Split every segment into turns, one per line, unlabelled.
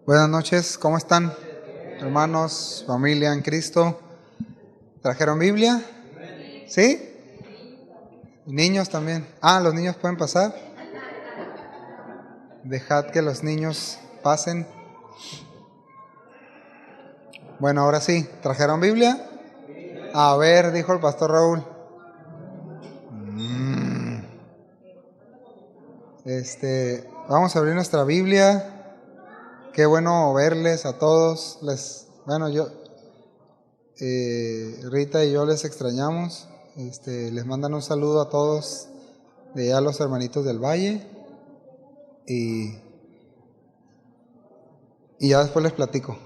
Buenas noches, ¿cómo están? Hermanos, familia en Cristo. ¿Trajeron Biblia? ¿Sí? Niños también. ¿Los niños pueden pasar? Dejad que los niños pasen. Bueno, ahora sí, ¿trajeron Biblia? A ver, dijo el pastor Raúl. Vamos a abrir nuestra Biblia. Qué bueno verles a todos. Rita y yo les extrañamos. Les mandan un saludo a todos de allá, los hermanitos del Valle. Y ya después les platico.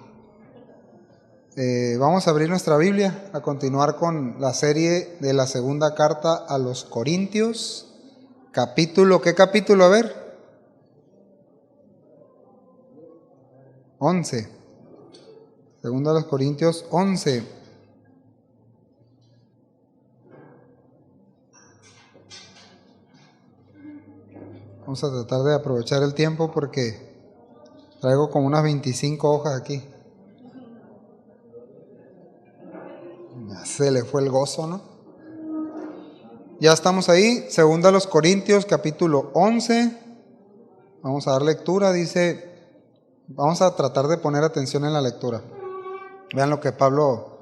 Vamos a abrir nuestra Biblia, a continuar con la serie de la segunda carta a los Corintios. ¿Qué capítulo? A ver. 11. Segunda a los Corintios 11. Vamos a tratar de aprovechar el tiempo porque traigo como unas 25 hojas aquí. Ya se le fue el gozo, ¿no? Ya estamos ahí. Segunda a los Corintios, capítulo 11. Vamos a dar lectura. Vamos a tratar de poner atención en la lectura. Vean lo que Pablo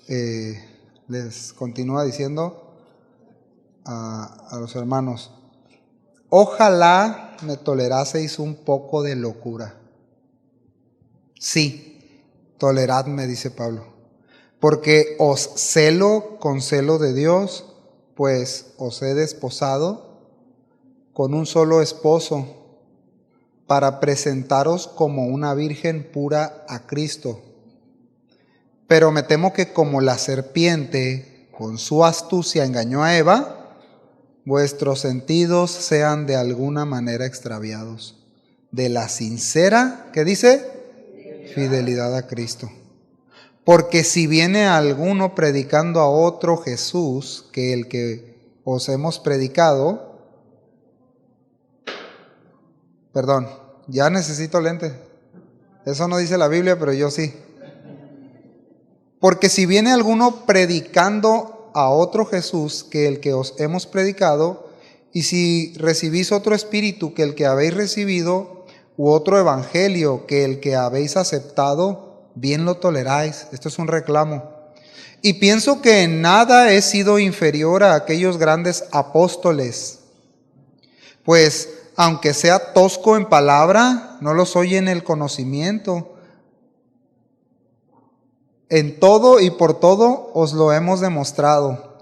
les continúa diciendo a los hermanos. Ojalá me toleraseis un poco de locura. Sí, toleradme, dice Pablo, porque os celo con celo de Dios, pues os he desposado con un solo esposo, para presentaros como una virgen pura a Cristo. Pero me temo que como la serpiente con su astucia engañó a Eva, vuestros sentidos sean de alguna manera extraviados de la sincera, ¿qué dice? Fidelidad a Cristo. Porque si viene alguno predicando a otro Jesús que el que os hemos predicado, perdón, ya necesito lentes. Eso no dice la Biblia, pero yo sí. Porque si viene alguno predicando a otro Jesús que el que os hemos predicado, y si recibís otro espíritu que el que habéis recibido, u otro evangelio que el que habéis aceptado, bien lo toleráis. Esto es un reclamo. Y pienso que en nada he sido inferior a aquellos grandes apóstoles, pues aunque sea tosco en palabra, no lo soy en el conocimiento. En todo y por todo os lo hemos demostrado.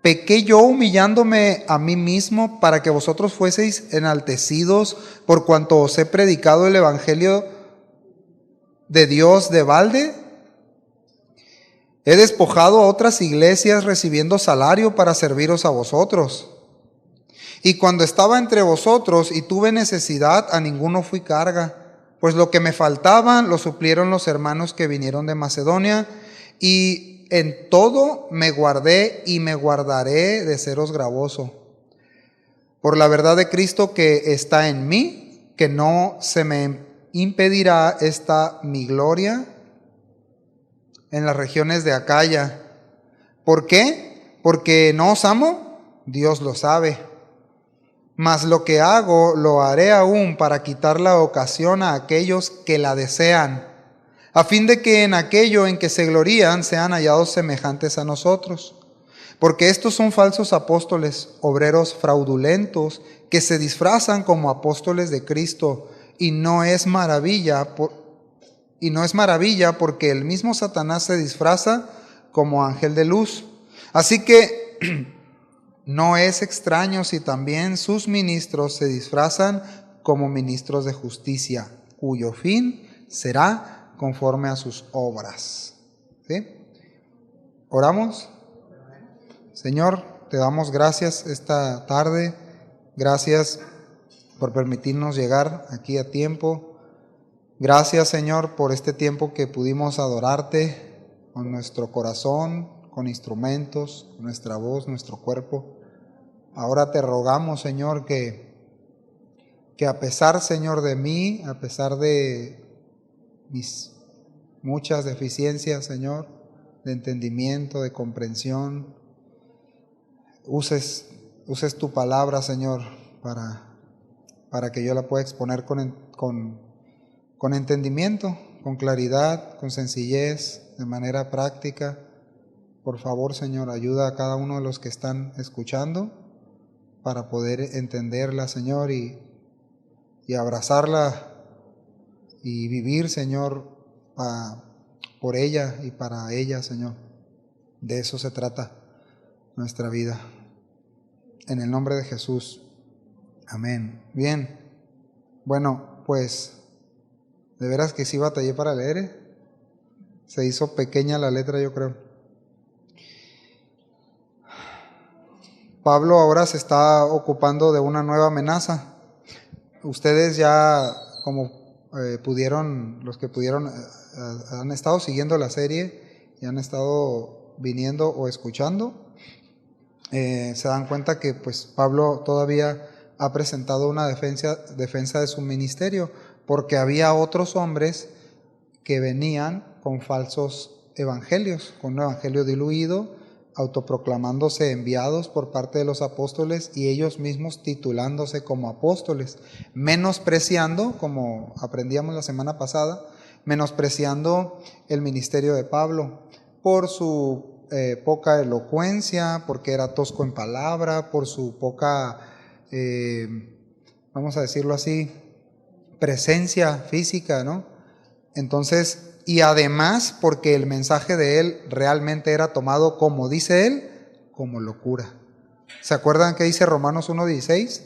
Pequé yo humillándome a mí mismo para que vosotros fueseis enaltecidos por cuanto os he predicado el evangelio de Dios de balde. He despojado a otras iglesias recibiendo salario para serviros a vosotros. Y cuando estaba entre vosotros y tuve necesidad, a ninguno fui carga. Pues lo que me faltaba lo suplieron los hermanos que vinieron de Macedonia, y en todo me guardé y me guardaré de seros gravoso. Por la verdad de Cristo que está en mí, que no se me impedirá esta mi gloria en las regiones de Acaya. ¿Por qué? Porque no os amo, Dios lo sabe. Mas lo que hago, lo haré aún para quitar la ocasión a aquellos que la desean, a fin de que en aquello en que se glorían sean hallados semejantes a nosotros. Porque estos son falsos apóstoles, obreros fraudulentos, que se disfrazan como apóstoles de Cristo, y no es maravilla porque el mismo Satanás se disfraza como ángel de luz. Así que no es extraño si también sus ministros se disfrazan como ministros de justicia, cuyo fin será conforme a sus obras. ¿Sí? ¿Oramos? Señor, te damos gracias esta tarde. Gracias por permitirnos llegar aquí a tiempo. Gracias, Señor, por este tiempo que pudimos adorarte con nuestro corazón, con instrumentos, nuestra voz, nuestro cuerpo. Ahora te rogamos, Señor, que a pesar, Señor, de mí, a pesar de mis muchas deficiencias, Señor, de entendimiento, de comprensión. Uses tu palabra, Señor, para que yo la pueda exponer con entendimiento, con claridad, con sencillez, de manera práctica. Por favor, Señor, ayuda a cada uno de los que están escuchando para poder entenderla, Señor, y abrazarla y vivir, Señor, por ella y para ella, Señor. De eso se trata nuestra vida. En el nombre de Jesús. Amén. Bien. Bueno, pues, de veras que sí batallé para leer, ¿eh? Se hizo pequeña la letra, yo creo. Pablo ahora se está ocupando de una nueva amenaza. Ustedes ya, como los que pudieron, han estado siguiendo la serie y han estado viniendo o escuchando, se dan cuenta que pues Pablo todavía ha presentado una defensa de su ministerio, porque había otros hombres que venían con falsos evangelios, con un evangelio diluido, autoproclamándose enviados por parte de los apóstoles y ellos mismos titulándose como apóstoles, menospreciando, como aprendíamos la semana pasada, menospreciando el ministerio de Pablo por su poca elocuencia, porque era tosco en palabra, por su poca, vamos a decirlo así, presencia física, ¿no? Entonces, y además porque el mensaje de él realmente era tomado, como dice él, como locura. ¿Se acuerdan que dice Romanos 1:16?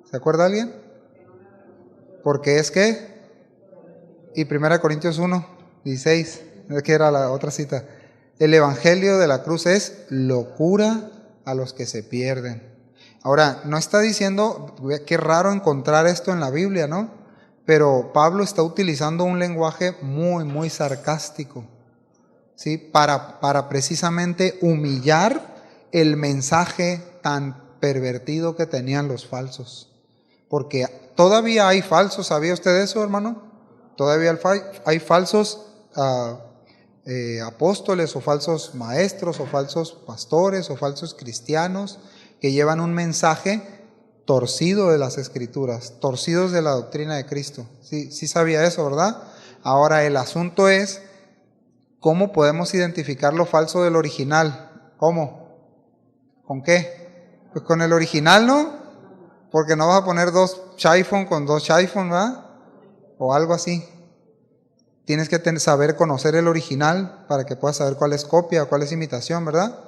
¿Se acuerda alguien? Porque es que, y 1 Corintios 1:16, que era la otra cita, el evangelio de la cruz es locura a los que se pierden. Ahora, no está diciendo, qué raro encontrar esto en la Biblia, ¿no? Pero Pablo está utilizando un lenguaje muy, muy sarcástico, ¿sí? Para precisamente humillar el mensaje tan pervertido que tenían los falsos. Porque todavía hay falsos, ¿sabía usted eso, hermano? Todavía hay falsos apóstoles o falsos maestros o falsos pastores o falsos cristianos que llevan un mensaje torcido de las Escrituras, torcidos de la doctrina de Cristo. Sí sabía eso, ¿verdad? Ahora el asunto es, ¿cómo podemos identificar lo falso del original? ¿Cómo? ¿Con qué? Pues con el original, ¿no? Porque no vas a poner dos chaifón con dos chaifón, ¿verdad? O algo así. Tienes que saber conocer el original para que puedas saber cuál es copia, cuál es imitación, ¿verdad?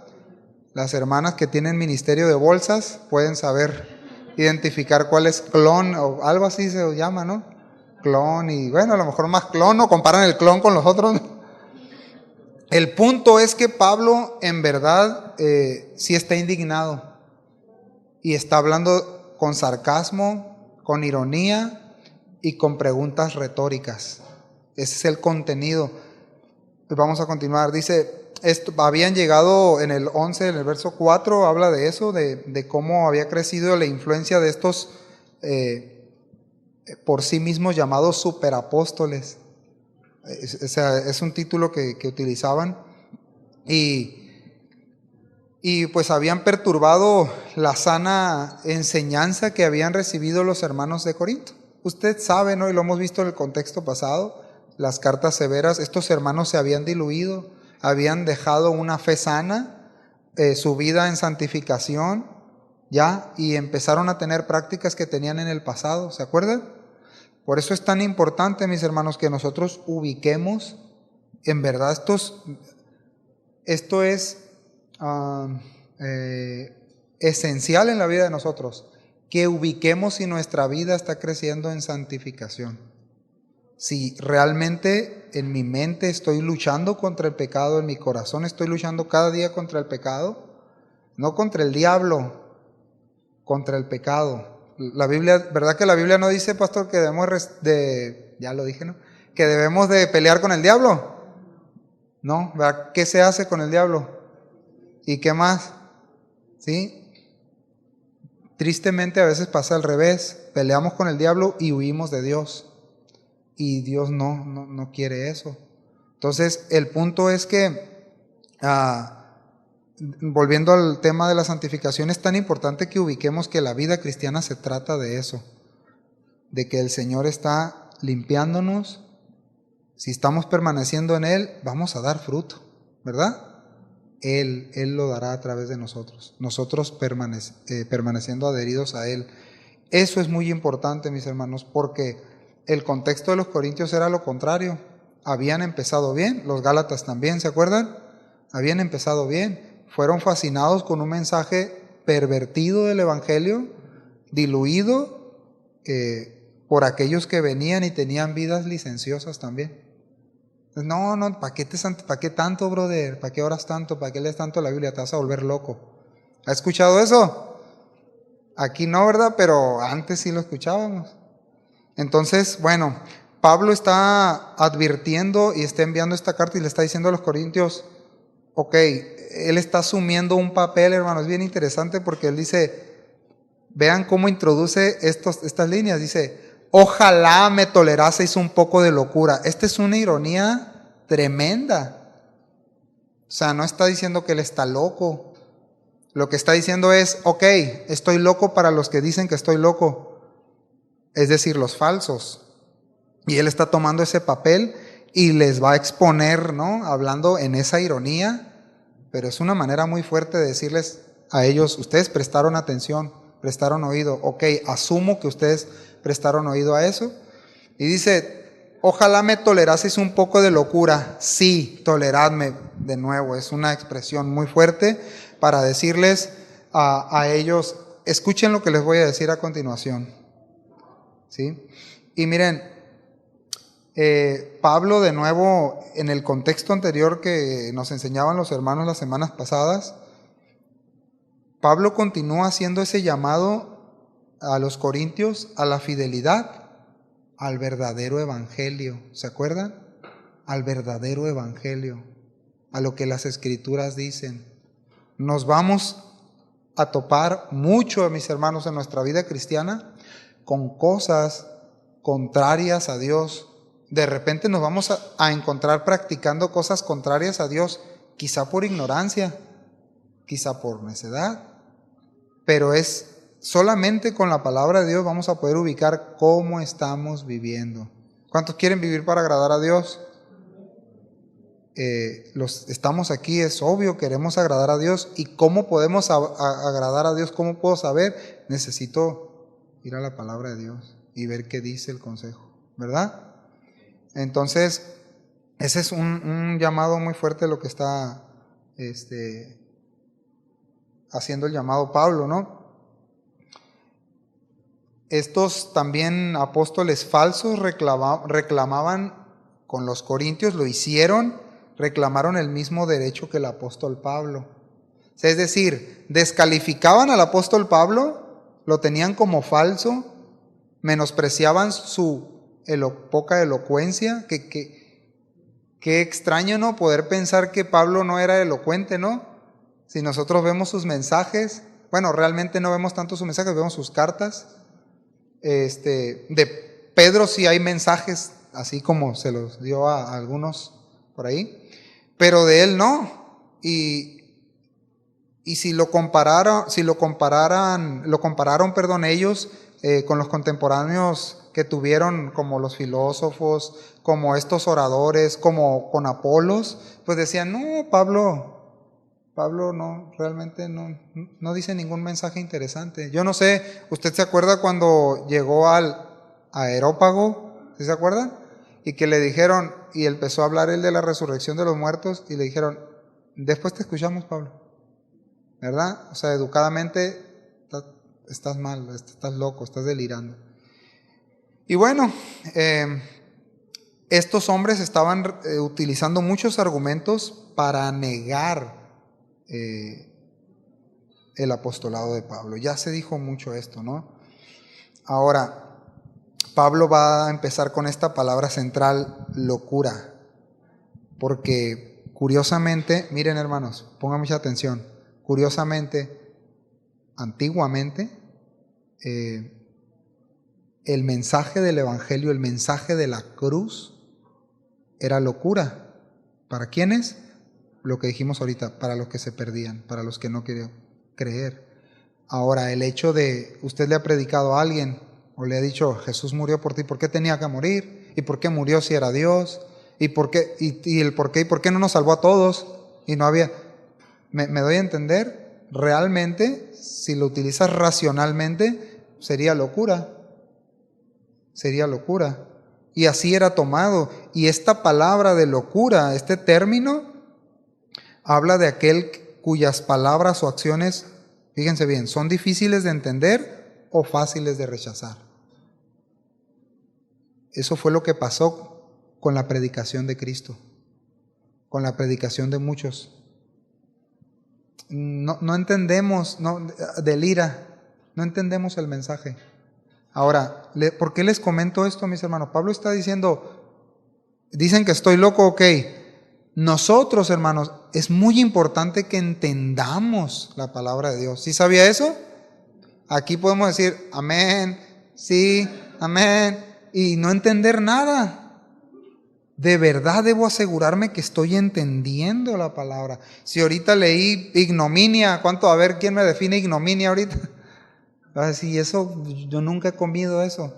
Las hermanas que tienen ministerio de bolsas pueden saber identificar cuál es clon o algo así se llama, ¿no? Clon, y bueno, a lo mejor más clon, o comparan el clon con los otros. El punto es que Pablo en verdad sí está indignado y está hablando con sarcasmo, con ironía y con preguntas retóricas. Ese es el contenido. Vamos a continuar. Dice, habían llegado en el 11, en el verso 4, habla de eso, de cómo había crecido la influencia de estos por sí mismos llamados superapóstoles. O sea, es un título que utilizaban y pues habían perturbado la sana enseñanza que habían recibido los hermanos de Corinto. Usted sabe, ¿no? Y lo hemos visto en el contexto pasado, las cartas severas, estos hermanos se habían diluido, habían dejado una fe sana, su vida en santificación, ya, y empezaron a tener prácticas que tenían en el pasado, ¿se acuerdan? Por eso es tan importante, mis hermanos, que nosotros ubiquemos, en verdad, esto es esencial en la vida de nosotros, que ubiquemos si nuestra vida está creciendo en santificación. Si realmente en mi mente estoy luchando contra el pecado, en mi corazón estoy luchando cada día contra el pecado, no contra el diablo, contra el pecado. La Biblia, ¿verdad que la Biblia no dice, pastor, que debemos ya lo dije, ¿no? Que debemos de pelear con el diablo? No, ¿verdad? ¿Qué se hace con el diablo? ¿Y qué más? ¿Sí? Tristemente a veces pasa al revés, peleamos con el diablo y huimos de Dios. y Dios no quiere eso. Entonces, el punto es que, volviendo al tema de la santificación, es tan importante que ubiquemos que la vida cristiana se trata de eso, de que el Señor está limpiándonos. Si estamos permaneciendo en Él, vamos a dar fruto, ¿verdad? Él lo dará a través de nosotros permaneciendo adheridos a Él. Eso es muy importante, mis hermanos, porque el contexto de los corintios era lo contrario. Habían empezado bien, los gálatas también, ¿se acuerdan? Habían empezado bien, fueron fascinados con un mensaje pervertido del evangelio, diluido por aquellos que venían y tenían vidas licenciosas también. No, ¿para qué tanto, brother? ¿Para qué oras tanto? ¿Para qué lees tanto la Biblia? Te vas a volver loco. ¿Has escuchado eso? Aquí no, ¿verdad? Pero antes sí lo escuchábamos. Entonces, bueno, Pablo está advirtiendo y está enviando esta carta y le está diciendo a los corintios, ok, él está asumiendo un papel, hermanos, es bien interesante porque él dice, vean cómo introduce estas líneas, dice, ojalá me toleraseis un poco de locura. Esta es una ironía tremenda. O sea, no está diciendo que él está loco. Lo que está diciendo es, ok, estoy loco para los que dicen que estoy loco, es decir, los falsos. Y él está tomando ese papel y les va a exponer, ¿no? Hablando en esa ironía, pero es una manera muy fuerte de decirles a ellos, ustedes prestaron atención, prestaron oído, ok, asumo que ustedes prestaron oído a eso. Y dice, ojalá me toleraseis un poco de locura. Sí, toleradme. De nuevo, es una expresión muy fuerte para decirles a ellos, escuchen lo que les voy a decir a continuación. ¿Sí? Y miren, Pablo, de nuevo, en el contexto anterior que nos enseñaban los hermanos las semanas pasadas, Pablo continúa haciendo ese llamado a los corintios a la fidelidad, al verdadero evangelio. ¿Se acuerdan? Al verdadero evangelio, a lo que las escrituras dicen. Nos vamos a topar mucho, mis hermanos, en nuestra vida cristiana con cosas contrarias a Dios. De repente nos vamos a encontrar practicando cosas contrarias a Dios, quizá por ignorancia, quizá por necedad, pero es solamente con la palabra de Dios vamos a poder ubicar cómo estamos viviendo. ¿Cuántos quieren vivir para agradar a Dios? Estamos aquí, es obvio, queremos agradar a Dios. ¿Y cómo podemos agradar a Dios? ¿Cómo puedo saber? Necesito ir a la palabra de Dios y ver qué dice el consejo, ¿verdad? Entonces, ese es un llamado muy fuerte lo que está haciendo el llamado Pablo, ¿no? Estos también apóstoles falsos reclamaban con los corintios, lo hicieron, reclamaron el mismo derecho que el apóstol Pablo. Es decir, descalificaban al apóstol Pablo, lo tenían como falso, menospreciaban su poca elocuencia. Qué extraño, ¿no? Poder pensar que Pablo no era elocuente, ¿no? Si nosotros vemos sus mensajes, bueno, realmente no vemos tanto sus mensajes, vemos sus cartas. De Pedro sí hay mensajes, así como se los dio a algunos por ahí, pero de él no. Y si lo compararon, ellos con los contemporáneos que tuvieron, como los filósofos, como estos oradores, como con Apolos, pues decían, no, Pablo no, realmente no dice ningún mensaje interesante. Yo no sé, ¿usted se acuerda cuando llegó al Areópago? ¿Sí se acuerdan? Y que le dijeron, y empezó a hablar él de la resurrección de los muertos, y le dijeron, después te escuchamos, Pablo, ¿verdad? O sea, educadamente, estás mal, estás loco, estás delirando. Y bueno, estos hombres estaban utilizando muchos argumentos para negar el apostolado de Pablo. Ya se dijo mucho esto, ¿no? Ahora, Pablo va a empezar con esta palabra central, locura, porque curiosamente, miren hermanos, pongan mucha atención, curiosamente, antiguamente, el mensaje del Evangelio, el mensaje de la cruz, era locura. ¿Para quiénes? Lo que dijimos ahorita, para los que se perdían, para los que no querían creer. Ahora, el hecho de, usted le ha predicado a alguien, o le ha dicho, Jesús murió por ti, ¿por qué tenía que morir? ¿Y por qué murió si era Dios? ¿Y por qué? ¿Y el por qué? ¿Y por qué no nos salvó a todos? Y no había... ¿Me doy a entender? Realmente, si lo utilizas racionalmente, sería locura. Sería locura. Y así era tomado. Y esta palabra de locura, este término, habla de aquel cuyas palabras o acciones, fíjense bien, son difíciles de entender o fáciles de rechazar. Eso fue lo que pasó con la predicación de Cristo, con la predicación de muchos. No entendemos, delira, no entendemos el mensaje. Ahora, ¿por qué les comento esto, mis hermanos? Pablo está diciendo, dicen que estoy loco, ok. Nosotros, hermanos, es muy importante que entendamos la palabra de Dios. ¿Sí sabía eso? Aquí podemos decir amén, sí, amén, y no entender nada. De verdad debo asegurarme que estoy entendiendo la palabra. Si ahorita leí ignominia, ¿cuánto? A ver, ¿quién me define ignominia ahorita? Si eso, yo nunca he comido eso.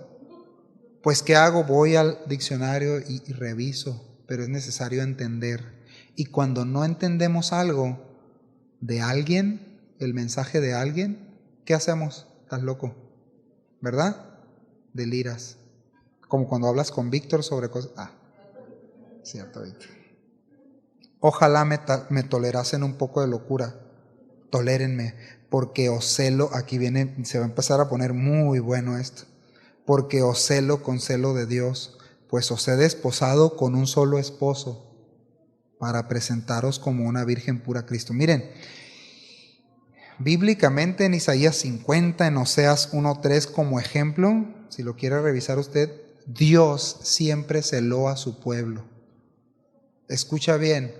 Pues, ¿qué hago? Voy al diccionario y reviso, pero es necesario entender. Y cuando no entendemos algo de alguien, el mensaje de alguien, ¿qué hacemos? Estás loco, ¿verdad? Deliras. Como cuando hablas con Víctor sobre cosas. Cierto, Víctor. Ojalá me tolerasen un poco de locura. Tolérenme, porque os celo, aquí viene, se va a empezar a poner muy bueno esto. Porque os celo con celo de Dios, pues os he desposado con un solo esposo, para presentaros como una virgen pura a Cristo. Miren, bíblicamente en Isaías 50, en Oseas 1:3 como ejemplo, si lo quiere revisar usted, Dios siempre celó a su pueblo. Escucha bien,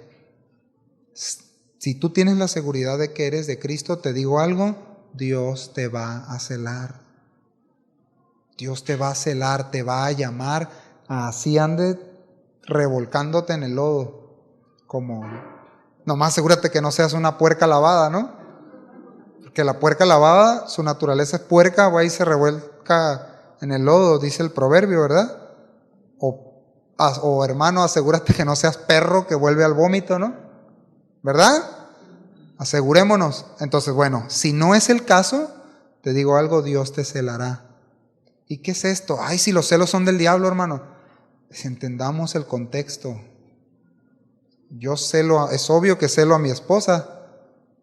si tú tienes la seguridad de que eres de Cristo, te digo algo, Dios te va a celar. Dios te va a celar, te va a llamar, así ande revolcándote en el lodo, como, nomás asegúrate que no seas una puerca lavada, ¿no? Porque la puerca lavada, su naturaleza es puerca, va y se revuelca en el lodo, dice el proverbio, ¿verdad? O hermano, asegúrate que no seas perro que vuelve al vómito, ¿no? ¿Verdad? Asegurémonos. Entonces, bueno, si no es el caso, te digo algo, Dios te celará. ¿Y qué es esto? Ay, si los celos son del diablo, hermano. Si entendamos el contexto. Yo celo, es obvio que celo a mi esposa.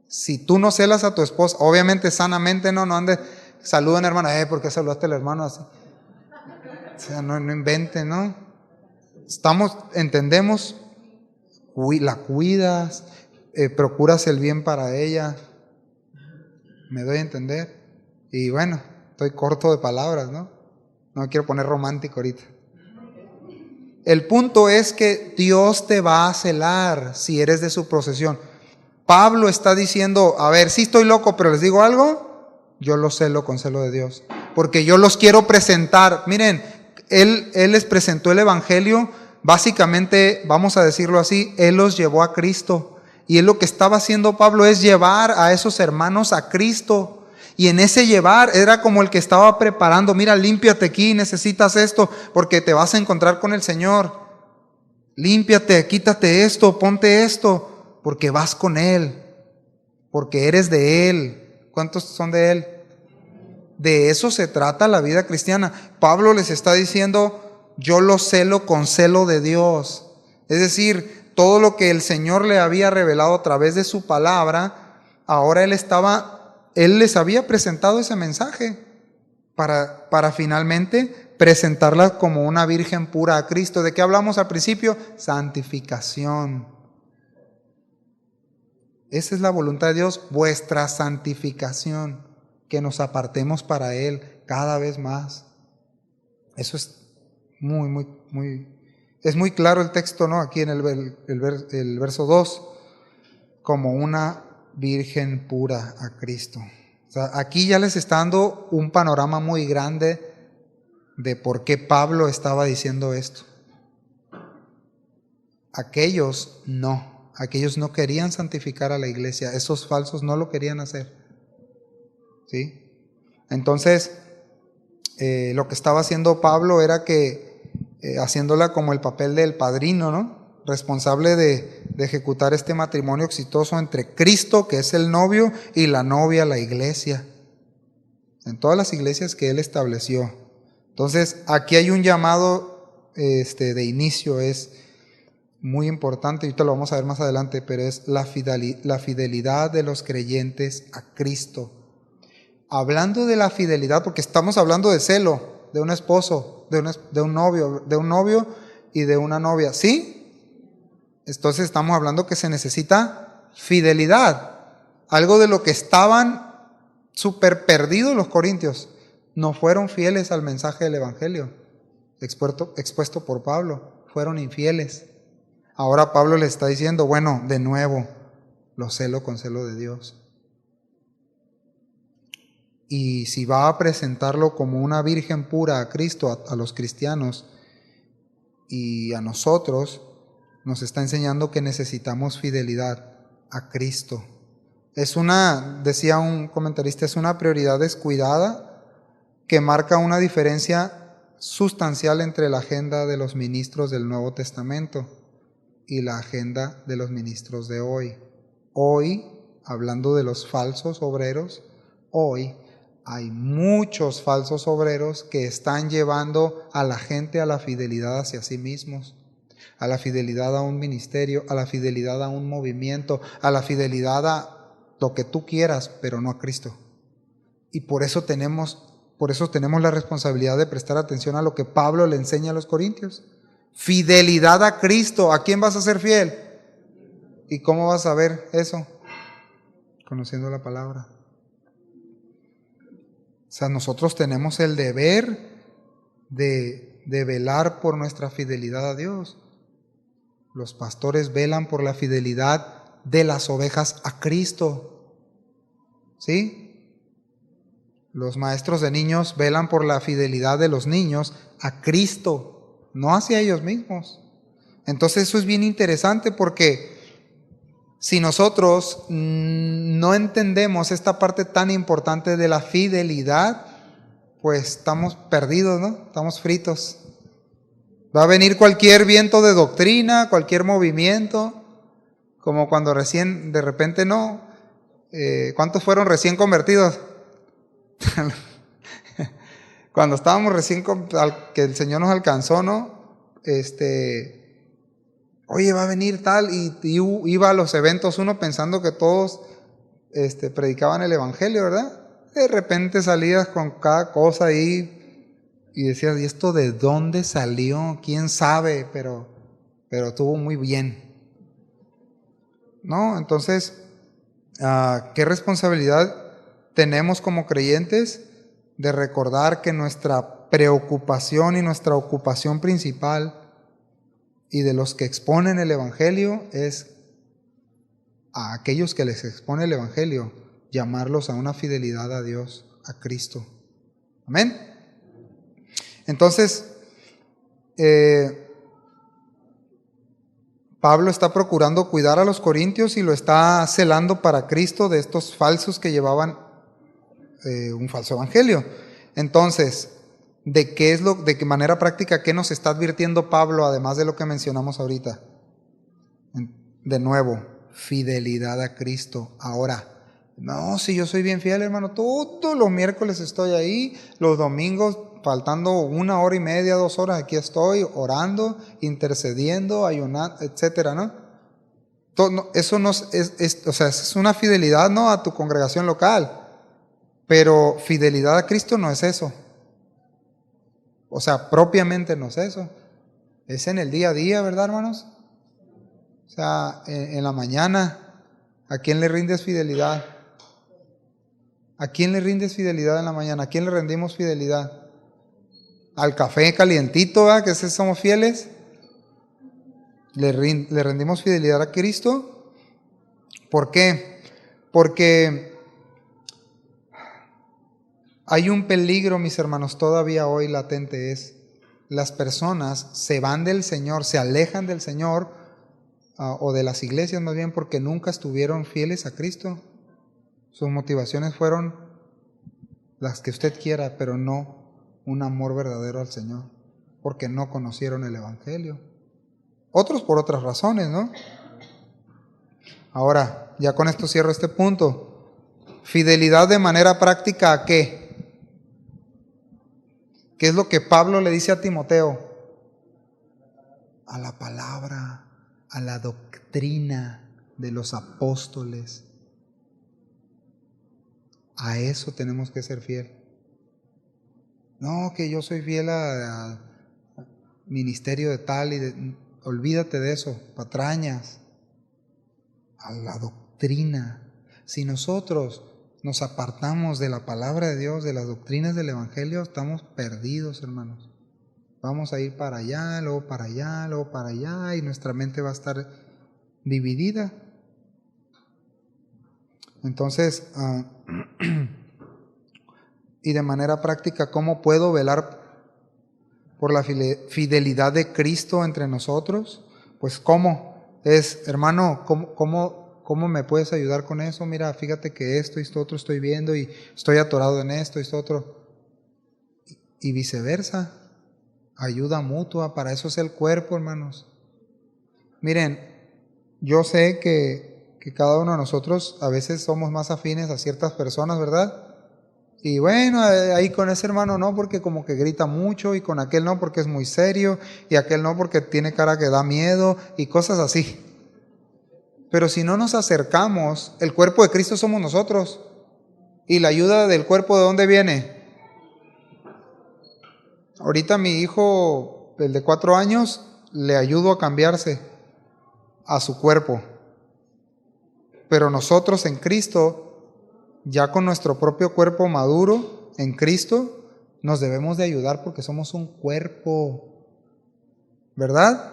Si tú no celas a tu esposa, obviamente sanamente no andes, saluden hermano, ¿por qué saludaste al hermano así? O sea, no inventen, ¿no? Entendemos, la cuidas, procuras el bien para ella. ¿Me doy a entender? Y bueno, estoy corto de palabras, ¿no? No me quiero poner romántico ahorita. El punto es que Dios te va a celar si eres de su posesión. Pablo está diciendo, a ver, sí estoy loco, pero les digo algo, yo los celo con celo de Dios, porque yo los quiero presentar. Miren, Él les presentó el Evangelio, básicamente, vamos a decirlo así, Él los llevó a Cristo. Y Él lo que estaba haciendo Pablo es llevar a esos hermanos a Cristo. Y en ese llevar era como el que estaba preparando, mira, límpiate aquí, necesitas esto, porque te vas a encontrar con el Señor. Límpiate, quítate esto, ponte esto, porque vas con Él, porque eres de Él. ¿Cuántos son de Él? De eso se trata la vida cristiana. Pablo les está diciendo, yo los celo con celo de Dios. Es decir, todo lo que el Señor le había revelado a través de su palabra, ahora Él les había presentado ese mensaje para finalmente presentarla como una virgen pura a Cristo. ¿De qué hablamos al principio? Santificación. Esa es la voluntad de Dios, vuestra santificación, que nos apartemos para Él cada vez más. Eso es es muy claro el texto, ¿no? Aquí en el verso 2, como una virgen pura a Cristo. O sea, aquí ya les está dando un panorama muy grande de por qué Pablo estaba diciendo esto. Aquellos no querían santificar a la iglesia, esos falsos no lo querían hacer. ¿Sí? Entonces, lo que estaba haciendo Pablo era que, haciéndola como el papel del padrino, ¿no? Responsable de ejecutar este matrimonio exitoso entre Cristo, que es el novio, y la novia, la iglesia, en todas las iglesias que él estableció. Entonces, aquí hay un llamado de inicio, es muy importante, ahorita lo vamos a ver más adelante, pero es la fidelidad de los creyentes a Cristo. Hablando de la fidelidad, porque estamos hablando de celo, de un esposo, de un novio y de una novia, ¿sí? Entonces estamos hablando que se necesita fidelidad, algo de lo que estaban súper perdidos los corintios. No fueron fieles al mensaje del evangelio expuesto por Pablo, fueron infieles. Ahora Pablo le está diciendo, bueno, de nuevo, lo celo con celo de Dios. Y si va a presentarlo como una virgen pura a Cristo, a los cristianos y a nosotros, nos está enseñando que necesitamos fidelidad a Cristo. Decía un comentarista, es una prioridad descuidada que marca una diferencia sustancial entre la agenda de los ministros del Nuevo Testamento y la agenda de los ministros de hoy. Hoy, hablando de los falsos obreros, hoy hay muchos falsos obreros que están llevando a la gente a la fidelidad hacia sí mismos, a la fidelidad a un ministerio, a la fidelidad a un movimiento, a la fidelidad a lo que tú quieras, pero no a Cristo. Y por eso tenemos la responsabilidad de prestar atención a lo que Pablo le enseña a los corintios. Fidelidad a Cristo. ¿A quién vas a ser fiel? ¿Y cómo vas a ver eso? Conociendo la palabra. O sea, nosotros tenemos el deber de velar por nuestra fidelidad a Dios. Los pastores velan por la fidelidad de las ovejas a Cristo. ¿Sí? Los maestros de niños velan por la fidelidad de los niños a Cristo, no hacia ellos mismos. Entonces eso es bien interesante porque si nosotros no entendemos esta parte tan importante de la fidelidad, pues estamos perdidos, ¿no? Estamos fritos. Va a venir cualquier viento de doctrina, cualquier movimiento, como cuando recién, de repente no. ¿Cuántos fueron recién convertidos? Cuando estábamos recién, que el Señor nos alcanzó, ¿no? Oye, va a venir tal, y iba a los eventos uno pensando que todos predicaban el evangelio, ¿verdad? De repente salías con cada cosa ahí y decías, ¿y esto de dónde salió? ¿Quién sabe? Pero estuvo muy bien, ¿no? Entonces, ¿qué responsabilidad tenemos como creyentes de recordar que nuestra preocupación y nuestra ocupación principal y de los que exponen el evangelio es a aquellos que les expone el evangelio, llamarlos a una fidelidad a Dios, a Cristo? Amén. Entonces, Pablo está procurando cuidar a los corintios y lo está celando para Cristo de estos falsos que llevaban un falso evangelio. Entonces, ¿de qué manera práctica, qué nos está advirtiendo Pablo, además de lo que mencionamos ahorita? De nuevo, fidelidad a Cristo. Ahora, no, si yo soy bien fiel, hermano, todos los miércoles estoy ahí, los domingos, faltando 1 hora y media, 2 horas, aquí estoy orando, intercediendo, ayunando, etcétera, ¿no? Eso no o sea, es una fidelidad, ¿no?, a tu congregación local. Pero fidelidad a Cristo no es eso. O sea, propiamente no es eso. Es en el día a día, ¿verdad, hermanos? O sea, en la mañana, ¿a quién le rindes fidelidad? ¿A quién le rindes fidelidad en la mañana? ¿A quién le rendimos fidelidad? ¿Al café calientito, ¿verdad?, que somos fieles? ¿Le rendimos fidelidad a Cristo? ¿Por qué? Porque Hay un peligro, mis hermanos, todavía hoy latente es, las personas se van del Señor, se alejan del Señor, o de las iglesias más bien, porque nunca estuvieron fieles a Cristo. Sus motivaciones fueron las que usted quiera, pero no un amor verdadero al Señor, porque no conocieron el Evangelio. Otros por otras razones, ¿no? Ahora, ya con esto cierro este punto. Fidelidad de manera práctica ¿a qué? ¿Qué es lo que Pablo le dice a Timoteo? A la palabra, a la doctrina de los apóstoles. A eso tenemos que ser fiel. No, que yo soy fiel al ministerio de tal y olvídate de eso, patrañas. A la doctrina. Si nosotros nos apartamos de la palabra de Dios, de las doctrinas del Evangelio, estamos perdidos, hermanos. Vamos a ir para allá, luego para allá, luego para allá, y nuestra mente va a estar dividida. Entonces, y de manera práctica, ¿cómo puedo velar por la fidelidad de Cristo entre nosotros? Pues ¿cómo? Hermano, ¿cómo me puedes ayudar con eso? Mira, fíjate que esto y esto otro estoy viendo y estoy atorado en esto y esto otro. Y viceversa, ayuda mutua, para eso es el cuerpo, hermanos. Miren, yo sé que cada uno de nosotros a veces somos más afines a ciertas personas, ¿verdad? Y bueno, ahí con ese hermano no, porque como que grita mucho, y con aquel no, porque es muy serio, y aquel no, porque tiene cara que da miedo, y cosas así. Pero si no nos acercamos, el cuerpo de Cristo somos nosotros. ¿Y la ayuda del cuerpo de dónde viene? Ahorita mi hijo, el de 4 años, le ayudo a cambiarse a su cuerpo. Pero nosotros en Cristo, ya con nuestro propio cuerpo maduro en Cristo, nos debemos de ayudar porque somos un cuerpo, ¿verdad?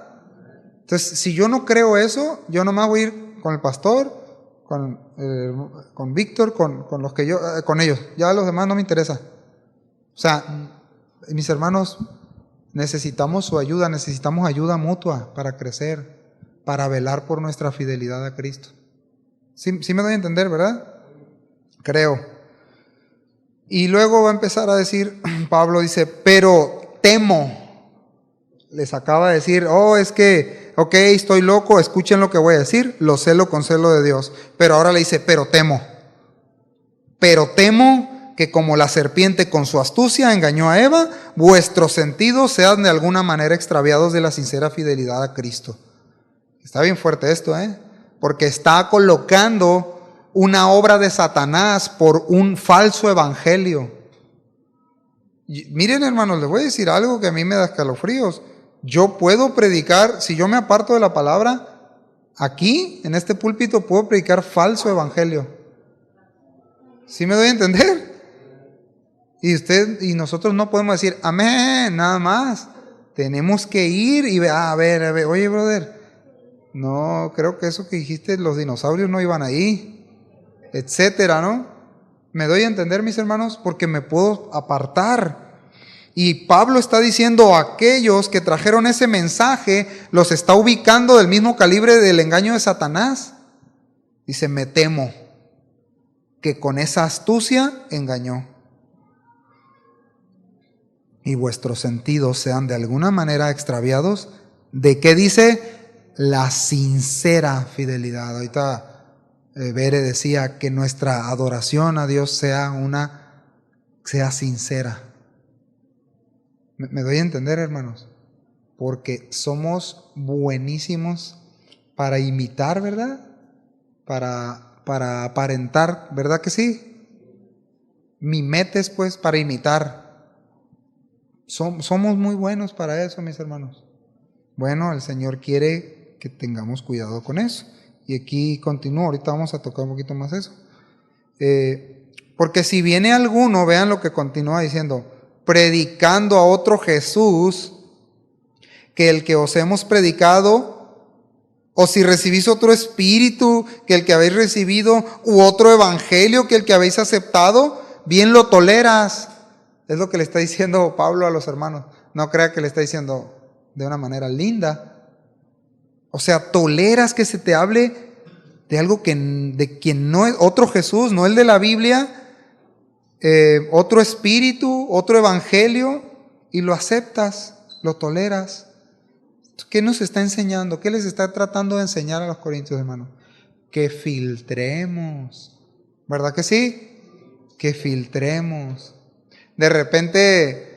Entonces, si yo no creo eso, yo nomás voy a ir con el pastor, con Víctor, con los que con ellos. Ya a los demás no me interesa. O sea, mis hermanos, necesitamos su ayuda, necesitamos ayuda mutua para crecer, para velar por nuestra fidelidad a Cristo. ¿Sí me doy a entender, verdad? Creo. Y luego va a empezar a decir, Pablo dice, pero temo. Les acaba de decir, es que, ok, estoy loco, escuchen lo que voy a decir, lo celo con celo de Dios. Pero ahora le dice, pero temo que como la serpiente con su astucia engañó a Eva, vuestros sentidos sean de alguna manera extraviados de la sincera fidelidad a Cristo. Está bien fuerte esto, porque está colocando una obra de Satanás por un falso evangelio. Miren, hermanos, les voy a decir algo que a mí me da escalofríos. Yo puedo predicar, si yo me aparto de la palabra, aquí, en este púlpito, puedo predicar falso evangelio. ¿Sí me doy a entender? Y nosotros no podemos decir, amén, nada más. Tenemos que ir y a ver, oye, brother, no, creo que eso que dijiste, los dinosaurios no iban ahí, etcétera, ¿no? ¿Me doy a entender, mis hermanos? Porque me puedo apartar. Y Pablo está diciendo a aquellos que trajeron ese mensaje, los está ubicando del mismo calibre del engaño de Satanás. Dice, me temo que con esa astucia engañó. Y vuestros sentidos sean de alguna manera extraviados. ¿De qué dice? La sincera fidelidad. Ahorita Bere decía que nuestra adoración a Dios sea sincera. ¿Me doy a entender, hermanos? Porque somos buenísimos para imitar, ¿verdad? Para aparentar, ¿verdad que sí? Mimetes, pues, para imitar. Somos muy buenos para eso, mis hermanos. Bueno, el Señor quiere que tengamos cuidado con eso. Y aquí continúo, ahorita vamos a tocar un poquito más eso. Porque si viene alguno, vean lo que continúa diciendo, predicando a otro Jesús que el que os hemos predicado, o si recibís otro espíritu que el que habéis recibido, u otro evangelio que el que habéis aceptado, bien lo toleras. Es lo que le está diciendo Pablo a los hermanos. No crea que le está diciendo de una manera linda. O sea, toleras que se te hable de algo de quien no es otro Jesús, no el de la Biblia, otro espíritu, otro evangelio, y lo aceptas, lo toleras. ¿Qué nos está enseñando? ¿Qué les está tratando de enseñar a los corintios, hermanos? Que filtremos, ¿verdad que sí? Que filtremos. De repente,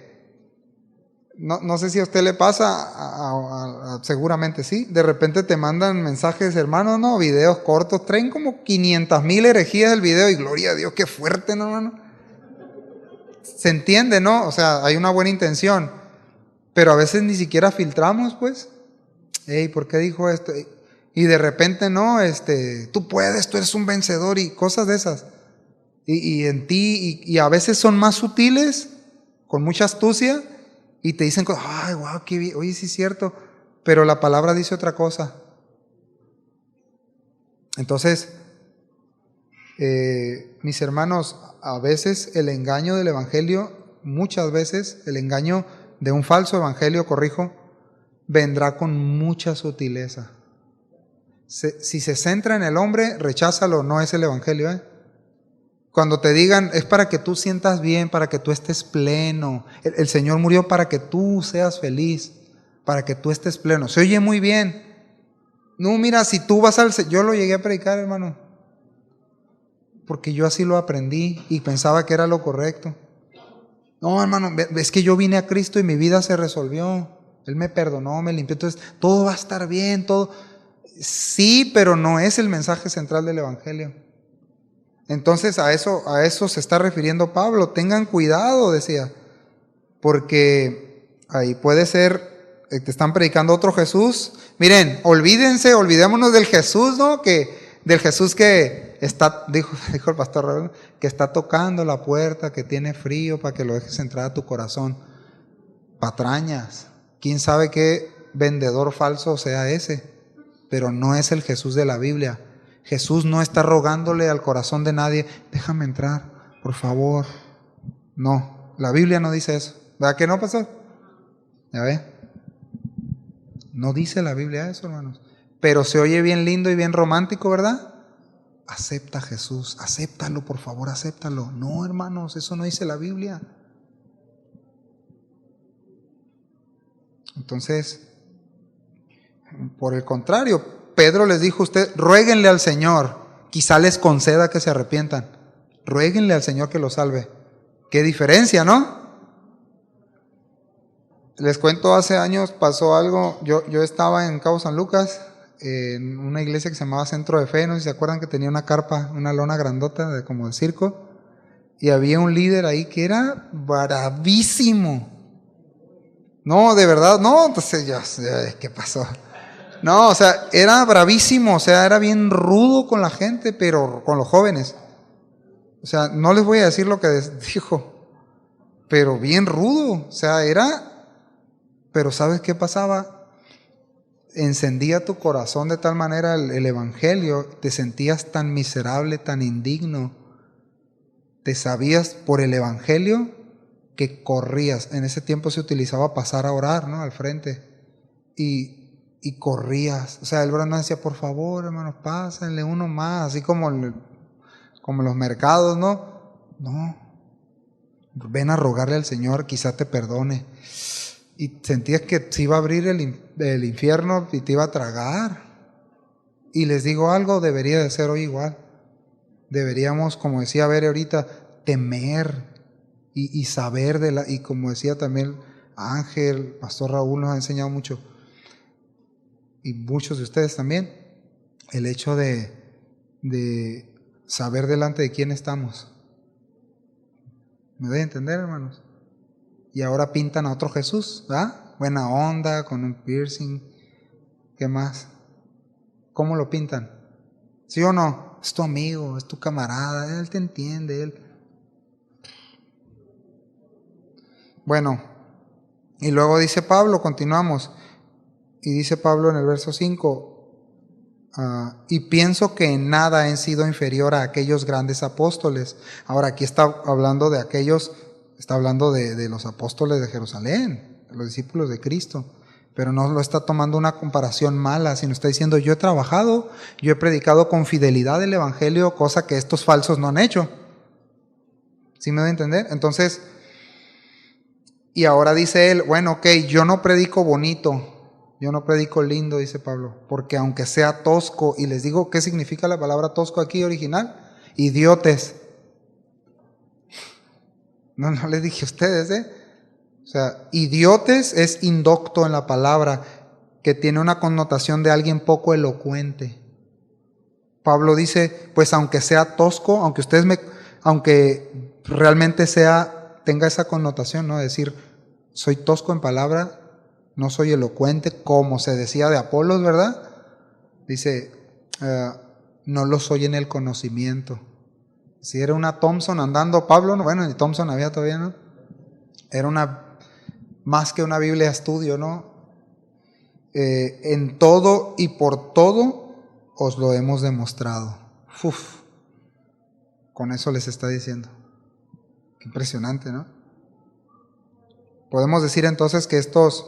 no sé si a usted le pasa, seguramente sí, de repente te mandan mensajes, hermanos, no, videos cortos, traen como 500,000 herejías del video, y gloria a Dios, qué fuerte, ¿no, hermano? Se entiende, ¿no? O sea, hay una buena intención, pero a veces ni siquiera filtramos, pues. Hey, ¿por qué dijo esto? Y de repente, no, tú puedes, tú eres un vencedor, y cosas de esas. Y en ti, y a veces son más sutiles, con mucha astucia, y te dicen, ay, wow, qué bien, oye, sí es cierto, pero la palabra dice otra cosa. Entonces, mis hermanos, a veces el engaño del evangelio, muchas veces el engaño de un falso evangelio, corrijo, vendrá con mucha sutileza. Si se centra en el hombre, recházalo, no es el evangelio, ¿eh? Cuando te digan, es para que tú sientas bien, para que tú estés pleno. El Señor murió para que tú seas feliz, para que tú estés pleno. Se oye muy bien. No, mira, si tú vas al... Yo lo llegué a predicar, hermano, porque yo así lo aprendí y pensaba que era lo correcto. No, hermano, es que yo vine a Cristo y mi vida se resolvió. Él me perdonó, me limpió. Entonces, todo va a estar bien, todo. Sí, pero no es el mensaje central del evangelio. Entonces a eso se está refiriendo Pablo. Tengan cuidado, decía, porque ahí puede ser, te están predicando otro Jesús. Miren, olvidémonos del Jesús, ¿no? Del Jesús que está, dijo el pastor Raúl, que está tocando la puerta, que tiene frío para que lo dejes entrar a tu corazón. Patrañas. ¿Quién sabe qué vendedor falso sea ese? Pero no es el Jesús de la Biblia. Jesús no está rogándole al corazón de nadie, déjame entrar, por favor. No, la Biblia no dice eso. ¿Verdad que no, pastor? ¿Ya ve? No dice la Biblia eso, hermanos. Pero se oye bien lindo y bien romántico, ¿verdad? Acepta a Jesús, acéptalo, por favor, acéptalo. No, hermanos, eso no dice la Biblia. Entonces, por el contrario, Pedro les dijo a usted, ruéguenle al Señor, quizá les conceda que se arrepientan. Ruéguenle al Señor que los salve. Qué diferencia, ¿no? Les cuento, hace años pasó algo. Yo estaba en Cabo San Lucas, en una iglesia que se llamaba Centro de Fe. No sé si se acuerdan que tenía una carpa, una lona grandota como de circo. Y había un líder ahí que era bravísimo. No, de verdad, no. Entonces ya, ¿qué pasó? No, o sea, era bravísimo, o sea, era bien rudo con la gente, pero con los jóvenes. O sea, no les voy a decir lo que dijo, pero bien rudo, o sea, pero ¿sabes qué pasaba? Encendía tu corazón de tal manera el evangelio, te sentías tan miserable, tan indigno, te sabías por el evangelio que corrías. En ese tiempo se utilizaba pasar a orar, ¿no? Al frente. Y corrías. O sea, el brother decía, por favor, hermanos, pásenle uno más, así como los mercados, ¿no? No. Ven a rogarle al Señor, quizá te perdone. Y sentías que se iba a abrir el infierno y te iba a tragar. Y les digo algo, debería de ser hoy igual. Deberíamos, como decía Bere ahorita, temer y saber y como decía también Ángel, Pastor Raúl nos ha enseñado mucho, y muchos de ustedes también, el hecho de saber delante de quién estamos. ¿Me doy a entender, hermanos? Y ahora pintan a otro Jesús, ¿verdad? Buena onda, con un piercing. ¿Qué más? ¿Cómo lo pintan? ¿Sí o no? Es tu amigo, es tu camarada, él te entiende, él. Bueno, y luego dice Pablo, continuamos. Y dice Pablo en el verso 5, y pienso que en nada he sido inferior a aquellos grandes apóstoles. Ahora, aquí está hablando de aquellos, está hablando de los apóstoles de Jerusalén, de los discípulos de Cristo. Pero no lo está tomando una comparación mala, sino está diciendo, yo he trabajado, yo he predicado con fidelidad el evangelio, cosa que estos falsos no han hecho. ¿Sí me doy a entender? Entonces, y ahora dice él, bueno, ok, yo no predico bonito, yo no predico lindo, dice Pablo, porque aunque sea tosco, y les digo qué significa la palabra tosco aquí original, idiotes. No les dije a ustedes, O sea, idiotes es indocto en la palabra, que tiene una connotación de alguien poco elocuente. Pablo dice, pues aunque sea tosco, aunque realmente tenga esa connotación, ¿no? Decir, soy tosco en palabra, no soy elocuente, como se decía de Apolos, ¿verdad? Dice, no lo soy en el conocimiento. Si era una Thompson andando Pablo, bueno, ni Thompson había todavía, ¿no? Era más que una Biblia de estudio, ¿no? En todo y por todo os lo hemos demostrado. Uf, con eso les está diciendo. Qué impresionante, ¿no? Podemos decir entonces que estos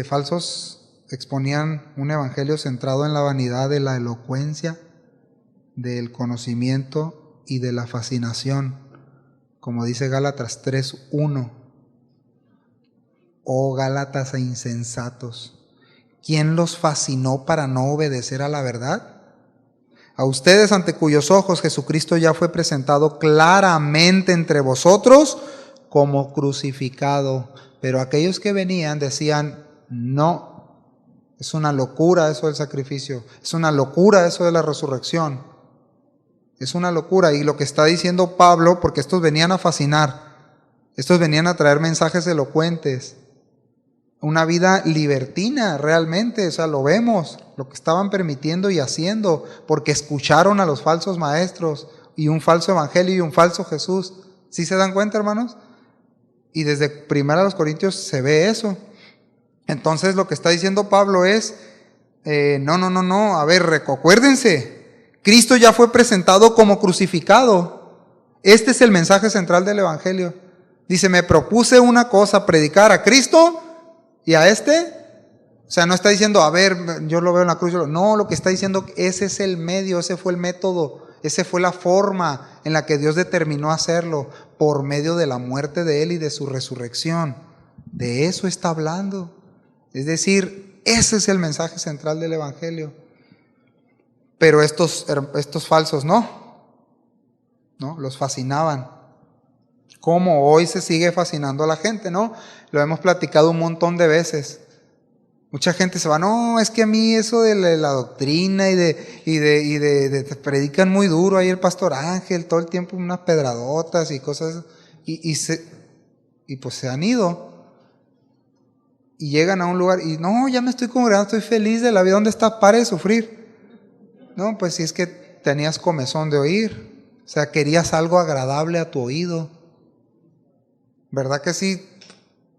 falsos exponían un evangelio centrado en la vanidad de la elocuencia, del conocimiento y de la fascinación, como dice Gálatas 3:1. Oh Gálatas e insensatos, ¿quién los fascinó para no obedecer a la verdad? A ustedes, ante cuyos ojos Jesucristo ya fue presentado claramente entre vosotros como crucificado. Pero aquellos que venían decían, no, es una locura eso del sacrificio, es una locura eso de la resurrección, es una locura. Y lo que está diciendo Pablo, porque estos venían a fascinar, estos venían a traer mensajes elocuentes, una vida libertina realmente, o sea, lo vemos, lo que estaban permitiendo y haciendo, porque escucharon a los falsos maestros y un falso evangelio y un falso Jesús. ¿Sí se dan cuenta, hermanos? Y desde 1 Corintios se ve eso. Entonces lo que está diciendo Pablo es, no, a ver, acuérdense, Cristo ya fue presentado como crucificado. Este es el mensaje central del evangelio. Dice, me propuse una cosa, predicar a Cristo y a o sea, no está diciendo, a ver, yo lo veo en la cruz. No, lo que está diciendo, ese es el medio, ese fue el método, esa fue la forma en la que Dios determinó hacerlo, por medio de la muerte de Él y de su resurrección. De eso está hablando. Es decir, ese es el mensaje central del evangelio. Pero estos falsos no, los fascinaban. Como hoy se sigue fascinando a la gente, ¿no? Lo hemos platicado un montón de veces. Mucha gente se va, no, es que a mí eso de la doctrina y de predican muy duro ahí el pastor Ángel, todo el tiempo unas pedradotas y cosas, y pues se han ido. Y llegan a un lugar y no, ya me estoy congregando, estoy feliz de la vida. ¿Dónde está? Pare de sufrir. No, pues si es que tenías comezón de oír, o sea, querías algo agradable a tu oído. ¿Verdad que sí?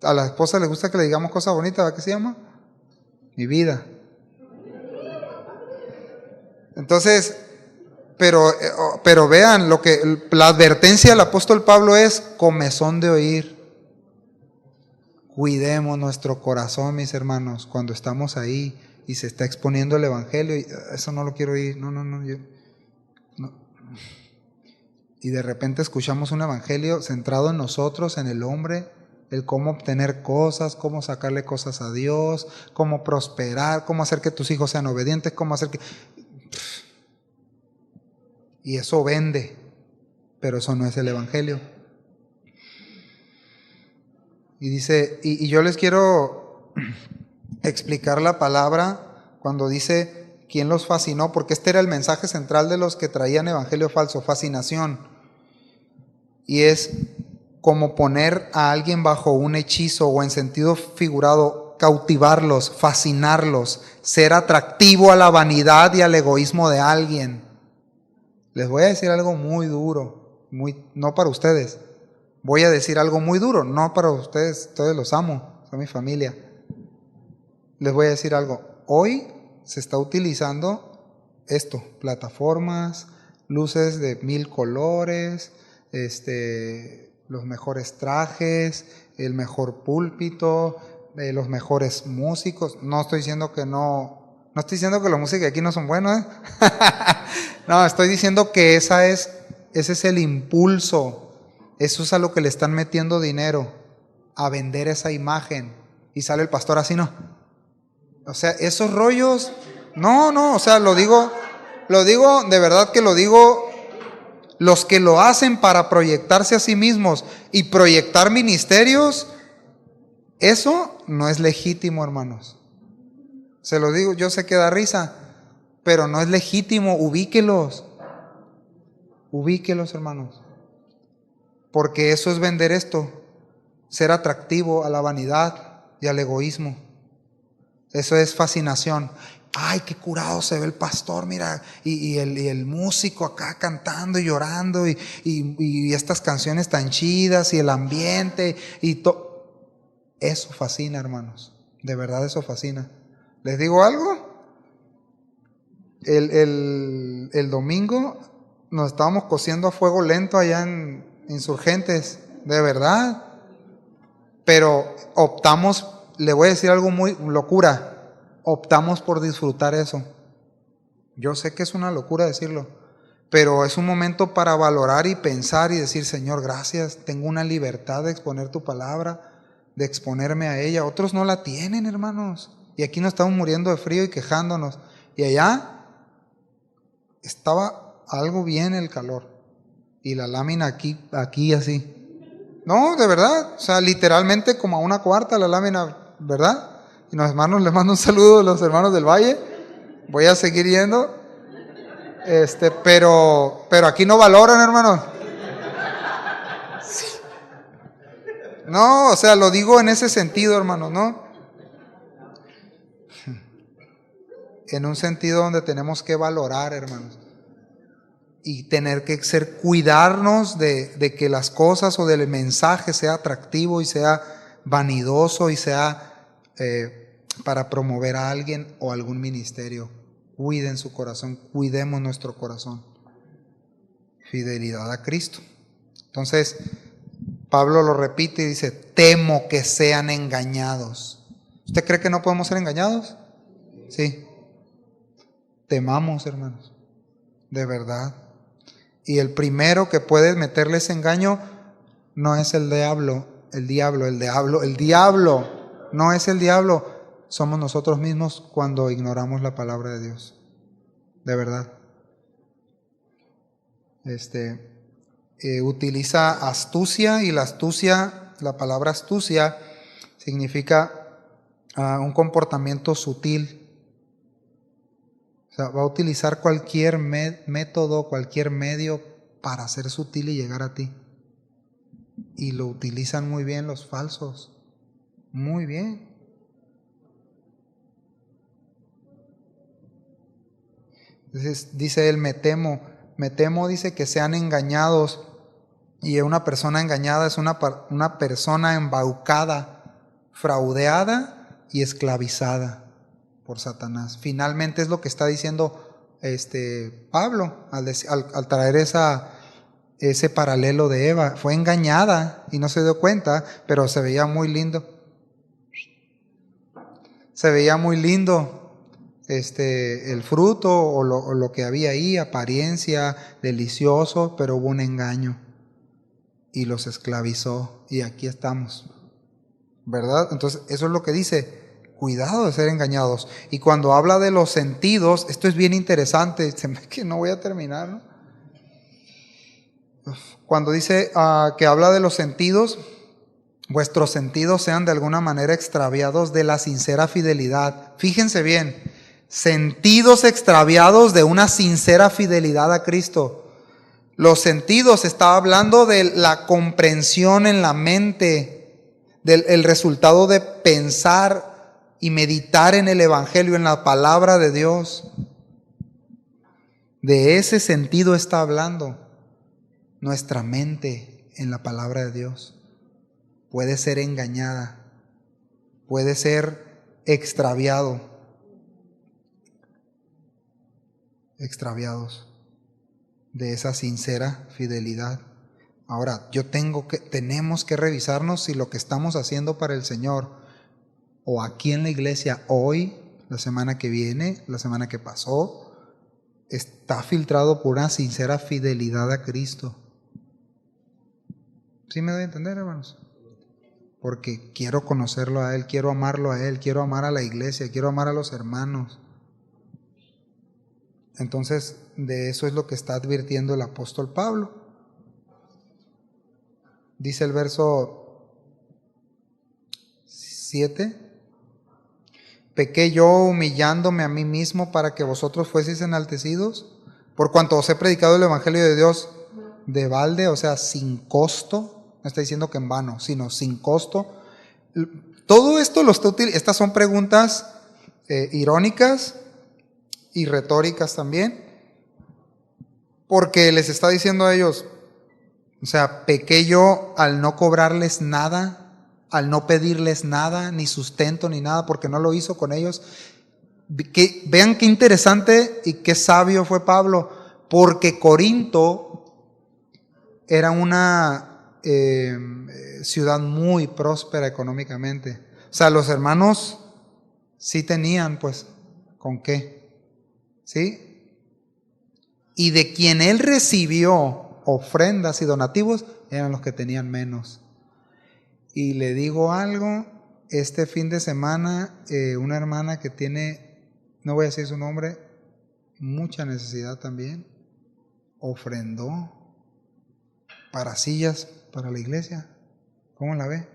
A la esposa le gusta que le digamos cosas bonitas, ¿verdad que se llama? Mi vida. Entonces, pero vean, la advertencia del apóstol Pablo es comezón de oír. Cuidemos nuestro corazón, mis hermanos, cuando estamos ahí y se está exponiendo el evangelio, y eso no lo quiero oír, no. Y de repente escuchamos un evangelio centrado en nosotros, en el hombre, el cómo obtener cosas, cómo sacarle cosas a Dios, cómo prosperar, cómo hacer que tus hijos sean obedientes, cómo hacer que... Y eso vende, pero eso no es el evangelio. Y dice, y yo les quiero explicar la palabra cuando dice quién los fascinó, porque este era el mensaje central de los que traían evangelio falso, fascinación. Y es como poner a alguien bajo un hechizo, o en sentido figurado, cautivarlos, fascinarlos, ser atractivo a la vanidad y al egoísmo de alguien. Les voy a decir algo muy duro, no para ustedes. Voy a decir algo muy duro, no para ustedes los amo, son mi familia. Les voy a decir algo. Hoy se está utilizando esto, plataformas, luces de 1000 colores, los mejores trajes, el mejor púlpito, los mejores músicos. No estoy diciendo que no estoy diciendo que los músicos de aquí no son buenos, ¿eh? No, estoy diciendo que ese es el impulso, eso es a lo que le están metiendo dinero, a vender esa imagen. Y sale el pastor así, ¿no? O sea, esos rollos, no, o sea, lo digo, de verdad que lo digo, los que lo hacen para proyectarse a sí mismos y proyectar ministerios, eso no es legítimo, hermanos. Se lo digo, yo sé que da risa, pero no es legítimo. Ubíquelos, hermanos, porque eso es vender esto, ser atractivo a la vanidad y al egoísmo. Eso es fascinación. Ay, qué curado se ve el pastor, mira, y el músico acá cantando y llorando, y estas canciones tan chidas, y el ambiente, y todo. Eso fascina, hermanos. De verdad eso fascina. ¿Les digo algo? El domingo nos estábamos cociendo a fuego lento allá en Insurgentes, de verdad. Pero optamos, le voy a decir algo muy locura, optamos por disfrutar eso. Yo sé que es una locura decirlo, pero es un momento para valorar y pensar y decir, Señor, gracias, tengo una libertad de exponer tu palabra, de exponerme a ella. Otros no la tienen, hermanos, y aquí nos estamos muriendo de frío y quejándonos. Y allá estaba algo bien el calor, y la lámina aquí así. No, de verdad, o sea, literalmente como a 1/4 la lámina, ¿verdad? Y los hermanos, les mando un saludo a los hermanos del Valle. Voy a seguir yendo. Pero aquí no valoran, hermanos. Sí. No, o sea, lo digo en ese sentido, hermanos, ¿no? En un sentido donde tenemos que valorar, hermanos. Y tener que cuidarnos de que las cosas o del mensaje sea atractivo y sea vanidoso y sea para promover a alguien o algún ministerio. Cuiden su corazón, cuidemos nuestro corazón. Fidelidad a Cristo. Entonces, Pablo lo repite y dice, temo que sean engañados. ¿Usted cree que no podemos ser engañados? Sí. Temamos, hermanos, de verdad. Y el primero que puede meterle ese engaño no es el diablo no es el diablo, somos nosotros mismos cuando ignoramos la palabra de Dios. De verdad. Utiliza astucia, y la palabra astucia significa un comportamiento sutil. O sea, va a utilizar cualquier método, cualquier medio para ser sutil y llegar a ti. Y lo utilizan muy bien los falsos. Muy bien. Entonces dice él, me temo, dice que sean engañados. Y una persona engañada es una persona embaucada, fraudeada y esclavizada por Satanás. Finalmente es lo que está diciendo Pablo al traer ese paralelo de Eva. Fue engañada y no se dio cuenta, pero se veía muy lindo. Se veía muy lindo el fruto o lo que había ahí, apariencia, delicioso, pero hubo un engaño y los esclavizó, y aquí estamos, ¿verdad? Entonces eso es lo que dice. Cuidado de ser engañados. Y cuando habla de los sentidos, esto es bien interesante, se me que no voy a terminar, ¿no? Cuando dice que habla de los sentidos, vuestros sentidos sean de alguna manera extraviados de la sincera fidelidad. Fíjense bien, sentidos extraviados de una sincera fidelidad a Cristo. Los sentidos, estaba hablando de la comprensión en la mente, del resultado de pensar y meditar en el Evangelio, en la palabra de Dios. De ese sentido está hablando. Nuestra mente en la palabra de Dios puede ser engañada, puede ser extraviado. extraviados de esa sincera fidelidad. Ahora, tenemos que revisarnos si lo que estamos haciendo para el Señor, o aquí en la iglesia hoy, la semana que viene, la semana que pasó, está filtrado por una sincera fidelidad a Cristo. ¿Sí me doy a entender, hermanos? Porque quiero conocerlo a Él, quiero amarlo a Él, quiero amar a la iglesia, quiero amar a los hermanos. Entonces, de eso es lo que está advirtiendo el apóstol Pablo. Dice el verso 7: ¿pequé yo humillándome a mí mismo para que vosotros fueseis enaltecidos? Por cuanto os he predicado el evangelio de Dios de balde, o sea, sin costo. No está diciendo que en vano, sino sin costo. Todo esto estas son preguntas irónicas y retóricas también, porque les está diciendo a ellos, o sea, pequé yo al no cobrarles nada, al no pedirles nada, ni sustento, ni nada, porque no lo hizo con ellos. Vean qué interesante y qué sabio fue Pablo, porque Corinto era una ciudad muy próspera económicamente. O sea, los hermanos sí tenían, pues, ¿con qué? ¿Sí? Y de quien él recibió ofrendas y donativos eran los que tenían menos. Y le digo algo, este fin de semana una hermana que tiene, no voy a decir su nombre, mucha necesidad también, ofrendó para sillas para la iglesia. ¿Cómo la ve?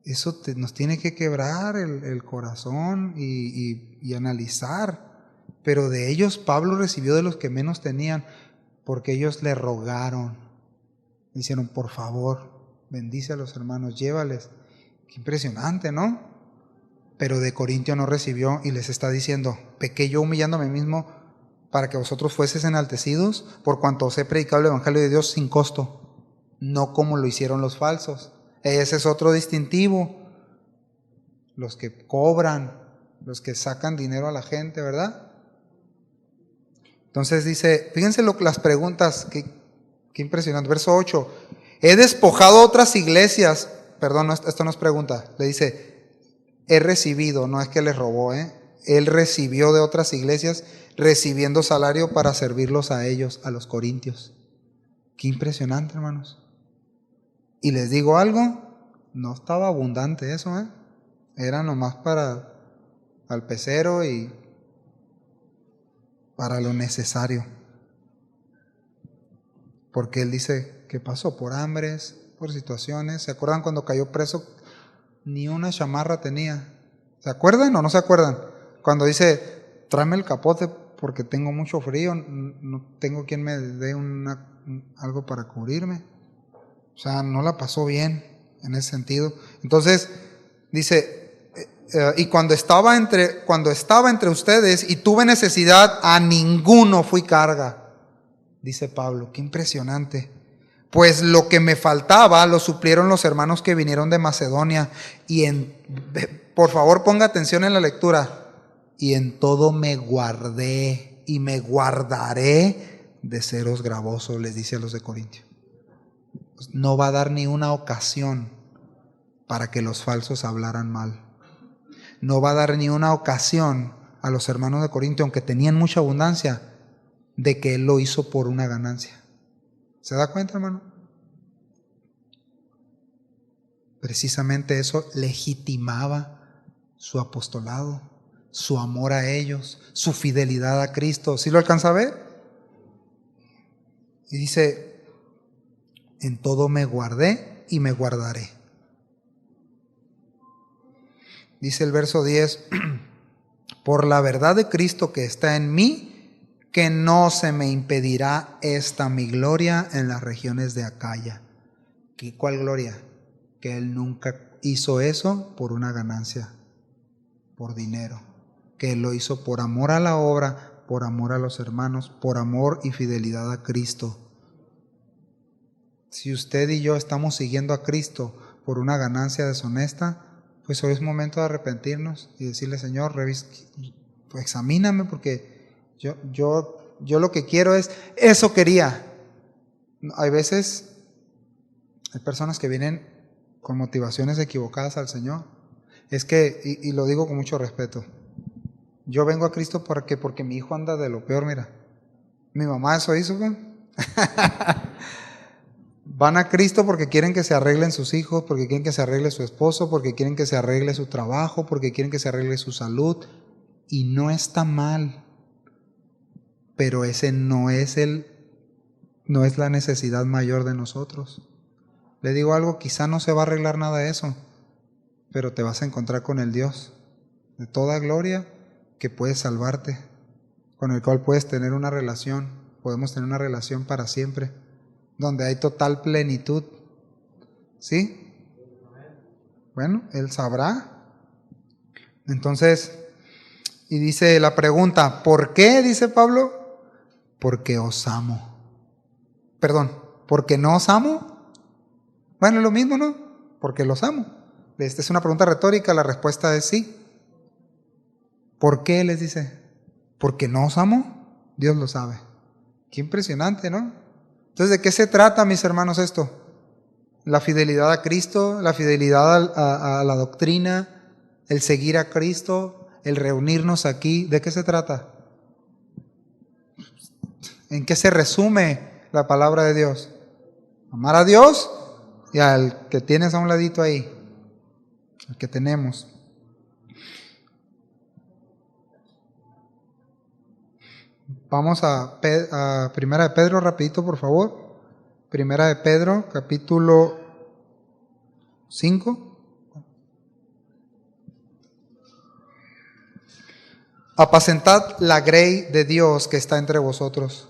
Eso nos tiene que quebrar el corazón y analizar. Pero de ellos Pablo recibió de los que menos tenían, porque ellos le rogaron. Dijeron, por favor, bendice a los hermanos, llévales. Qué impresionante, ¿no? Pero de Corintio no recibió y les está diciendo, pequé yo humillándome a mí mismo para que vosotros fueseis enaltecidos, por cuanto os he predicado el evangelio de Dios sin costo, no como lo hicieron los falsos. Ese es otro distintivo. Los que cobran, los que sacan dinero a la gente, ¿verdad? Entonces dice, fíjense las preguntas, qué impresionante. Verso 8, he despojado otras iglesias, perdón, esto no es pregunta, le dice, he recibido, no es que les robó, él recibió de otras iglesias, recibiendo salario para servirlos a ellos, a los corintios. Qué impresionante, hermanos. Y les digo algo, no estaba abundante eso, era nomás para al pecero y para lo necesario. Porque él dice que pasó por hambres, por situaciones. ¿Se acuerdan cuando cayó preso? Ni una chamarra tenía. ¿Se acuerdan o no se acuerdan? Cuando dice, tráeme el capote porque tengo mucho frío, no tengo quien me dé algo para cubrirme. O sea, no la pasó bien en ese sentido. Entonces, dice, y cuando estaba entre ustedes y tuve necesidad, a ninguno fui carga. Dice Pablo, qué impresionante. Pues lo que me faltaba lo suplieron los hermanos que vinieron de Macedonia. Por favor, ponga atención en la lectura. Y en todo me guardé y me guardaré de seros gravosos, les dice a los de Corintio. No va a dar ni una ocasión para que los falsos hablaran mal. No va a dar ni una ocasión a los hermanos de Corintio, aunque tenían mucha abundancia, de que él lo hizo por una ganancia. ¿Se da cuenta, hermano? Precisamente eso legitimaba su apostolado, su amor a ellos, su fidelidad a Cristo. ¿Sí lo alcanza a ver? Y dice, en todo me guardé y me guardaré. Dice el verso 10, por la verdad de Cristo que está en mí, que no se me impedirá esta mi gloria en las regiones de Acaya. ¿Cuál gloria? Que él nunca hizo eso por una ganancia, por dinero. Que él lo hizo por amor a la obra, por amor a los hermanos, por amor y fidelidad a Cristo. Si usted y yo estamos siguiendo a Cristo por una ganancia deshonesta, pues hoy es momento de arrepentirnos y decirle, Señor, examíname porque Yo lo que quiero es, eso quería. Hay veces, hay personas que vienen con motivaciones equivocadas al Señor. Es que, y lo digo con mucho respeto, yo vengo a Cristo porque mi hijo anda de lo peor, mira. Mi mamá eso hizo, ¿no? Van a Cristo porque quieren que se arreglen sus hijos, porque quieren que se arregle su esposo, porque quieren que se arregle su trabajo, porque quieren que se arregle su salud. Y no está mal, pero ese no es la necesidad mayor de nosotros. Le digo algo, quizá no se va a arreglar nada de eso, pero te vas a encontrar con el Dios de toda gloria que puede salvarte, con el cual puedes tener una relación, podemos tener una relación para siempre, donde hay total plenitud. ¿Sí? Bueno, Él sabrá. Entonces, y dice la pregunta, ¿por qué? Dice Pablo, porque os amo. Perdón, ¿porque no os amo? Bueno, es lo mismo, ¿no? Porque los amo. Esta es una pregunta retórica, la respuesta es sí. ¿Por qué? Les dice, ¿porque no os amo? Dios lo sabe. Qué impresionante, ¿no? Entonces, ¿de qué se trata, mis hermanos, esto? La fidelidad a Cristo, la fidelidad a la doctrina, el seguir a Cristo, el reunirnos aquí. ¿De qué se trata? ¿En qué se resume la palabra de Dios? Amar a Dios y al que tienes a un ladito ahí, al que tenemos. Vamos a Primera de Pedro, rapidito, por favor. Primera de Pedro, capítulo 5. Apacentad la grey de Dios que está entre vosotros,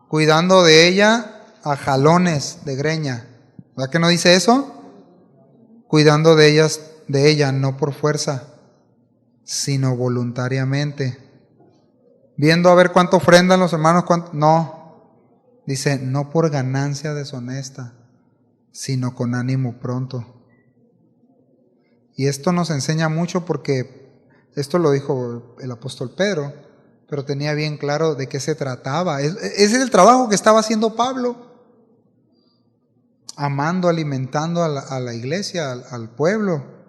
cuidando de ella a jalones de greña. ¿Verdad que no dice eso? Cuidando de ella, no por fuerza, sino voluntariamente. Viendo a ver cuánto ofrendan los hermanos, no. Dice, no por ganancia deshonesta, sino con ánimo pronto. Y esto nos enseña mucho porque esto lo dijo el apóstol Pedro, pero tenía bien claro de qué se trataba. Ese es el trabajo que estaba haciendo Pablo, amando, alimentando a la iglesia, al pueblo.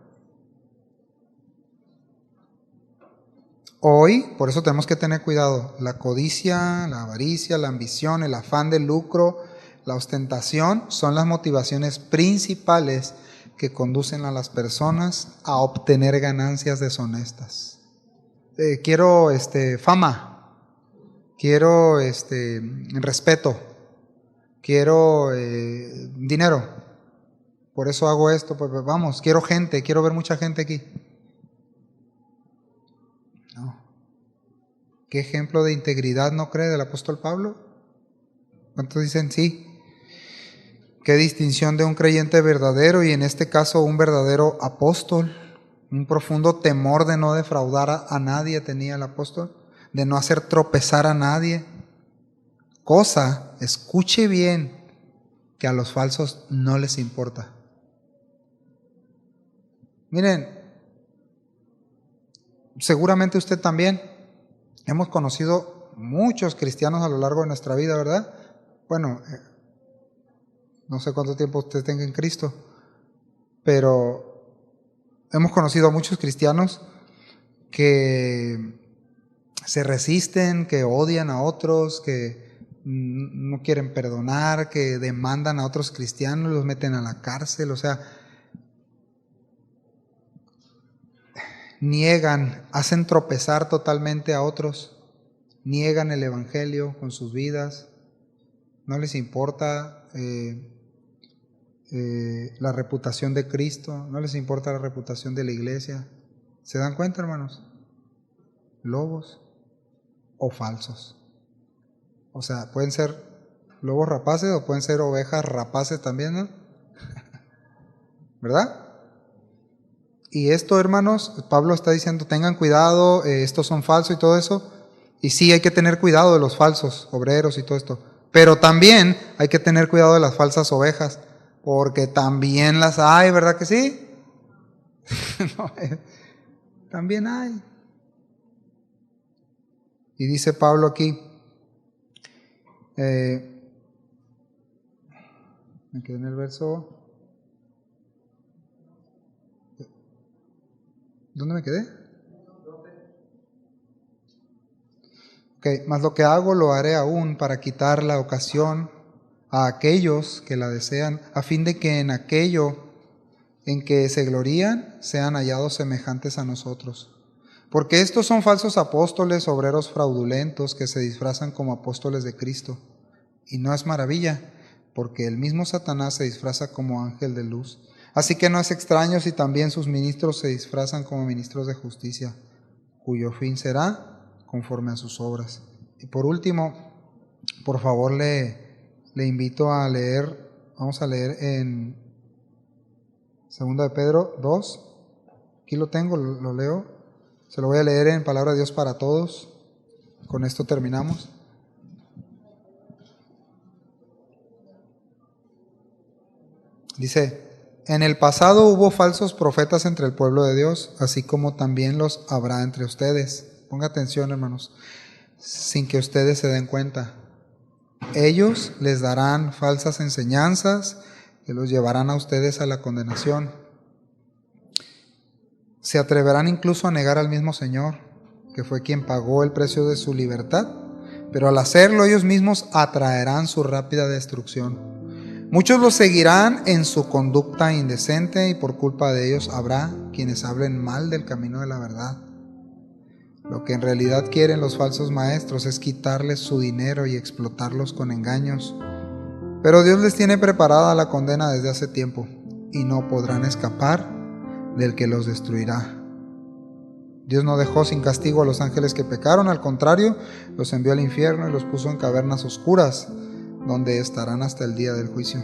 Hoy, por eso tenemos que tener cuidado, la codicia, la avaricia, la ambición, el afán de lucro, la ostentación son las motivaciones principales que conducen a las personas a obtener ganancias deshonestas. Quiero fama, quiero respeto, quiero dinero, por eso hago esto, pues vamos, quiero gente, quiero ver mucha gente aquí. No. ¿Qué ejemplo de integridad no cree del apóstol Pablo? ¿Cuántos dicen sí? Qué distinción de un creyente verdadero y en este caso un verdadero apóstol. Un profundo temor de no defraudar a nadie tenía el apóstol, de no hacer tropezar a nadie. Cosa, escuche bien, que a los falsos no les importa. Miren, seguramente usted también. Hemos conocido muchos cristianos a lo largo de nuestra vida, ¿verdad? Bueno, no sé cuánto tiempo usted tenga en Cristo, pero hemos conocido a muchos cristianos que se resisten, que odian a otros, que no quieren perdonar, que demandan a otros cristianos, los meten a la cárcel, o sea, niegan, hacen tropezar totalmente a otros, niegan el evangelio con sus vidas, no les importa la reputación de Cristo, no les importa la reputación de la iglesia. ¿Se dan cuenta, hermanos? Lobos o falsos. O sea, pueden ser lobos rapaces o pueden ser ovejas rapaces también, ¿no? ¿Verdad? Y esto, hermanos, Pablo está diciendo, tengan cuidado, estos son falsos y todo eso. Y sí, hay que tener cuidado de los falsos obreros y todo esto. Pero también hay que tener cuidado de las falsas ovejas, porque también las hay, ¿verdad que sí? No, también hay. Y dice Pablo aquí, me quedé en el verso, ¿dónde me quedé? Ok, mas lo que hago lo haré aún para quitar la ocasión a aquellos que la desean, a fin de que en aquello en que se glorían sean hallados semejantes a nosotros. Porque estos son falsos apóstoles, obreros fraudulentos, que se disfrazan como apóstoles de Cristo. Y no es maravilla, porque el mismo Satanás se disfraza como ángel de luz. Así que no es extraño si también sus ministros se disfrazan como ministros de justicia, cuyo fin será conforme a sus obras. Y por último, por favor le invito a leer, vamos a leer en 2 de Pedro 2, aquí lo tengo, lo leo, se lo voy a leer en Palabra de Dios para Todos, con esto terminamos. Dice, en el pasado hubo falsos profetas entre el pueblo de Dios, así como también los habrá entre ustedes. Ponga atención, hermanos, sin que ustedes se den cuenta. Ellos les darán falsas enseñanzas que los llevarán a ustedes a la condenación. Se atreverán incluso a negar al mismo Señor, que fue quien pagó el precio de su libertad, pero al hacerlo ellos mismos atraerán su rápida destrucción. Muchos los seguirán en su conducta indecente y por culpa de ellos habrá quienes hablen mal del camino de la verdad. Lo que en realidad quieren los falsos maestros es quitarles su dinero y explotarlos con engaños. Pero Dios les tiene preparada la condena desde hace tiempo y no podrán escapar del que los destruirá. Dios no dejó sin castigo a los ángeles que pecaron, al contrario, los envió al infierno y los puso en cavernas oscuras, donde estarán hasta el día del juicio.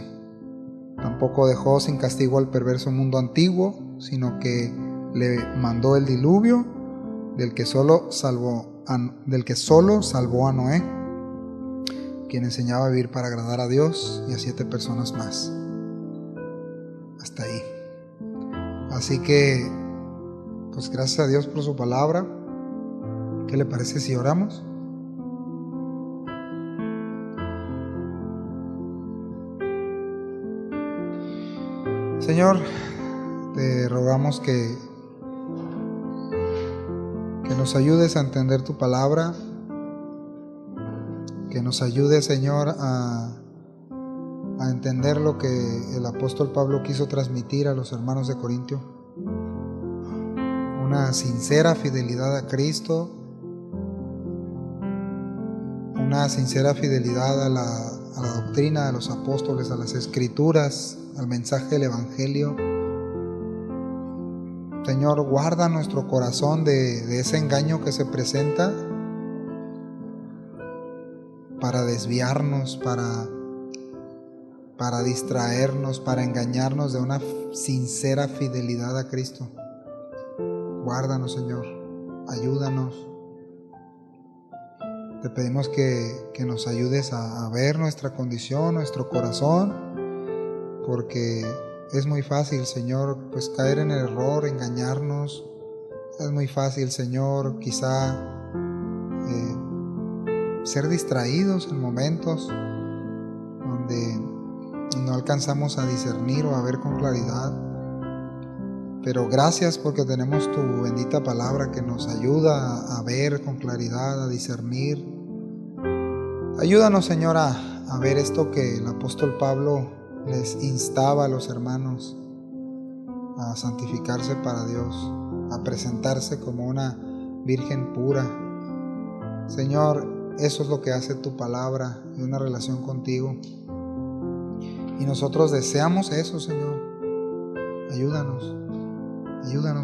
Tampoco dejó sin castigo al perverso mundo antiguo, sino que le mandó el diluvio, del que solo salvó a Noé, quien enseñaba a vivir para agradar a Dios y a 7 personas más. Hasta ahí. Así que, pues gracias a Dios por su palabra. ¿Qué le parece si oramos? Señor, te rogamos que nos ayudes a entender tu palabra, que nos ayude, Señor, a entender lo que el apóstol Pablo quiso transmitir a los hermanos de Corintio. Una sincera fidelidad a Cristo, una sincera fidelidad a la doctrina de los apóstoles, a las escrituras, al mensaje del evangelio. Señor, guarda nuestro corazón de ese engaño que se presenta para desviarnos, para distraernos, para engañarnos de una sincera fidelidad a Cristo. Guárdanos, Señor, ayúdanos. Te pedimos que nos ayudes a ver nuestra condición, nuestro corazón, porque es muy fácil, Señor, pues caer en el error, engañarnos. Es muy fácil, Señor, quizá ser distraídos en momentos donde no alcanzamos a discernir o a ver con claridad. Pero gracias porque tenemos tu bendita palabra que nos ayuda a ver con claridad, a discernir. Ayúdanos, Señor, a ver esto que el apóstol Pablo les instaba a los hermanos, a santificarse para Dios, a presentarse como una virgen pura. Señor, eso es lo que hace tu palabra y una relación contigo. Y nosotros deseamos eso, Señor. Ayúdanos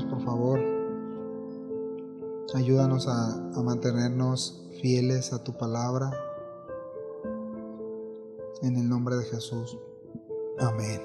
por favor. Ayúdanos a mantenernos fieles a tu palabra. En el nombre de Jesús. Amén.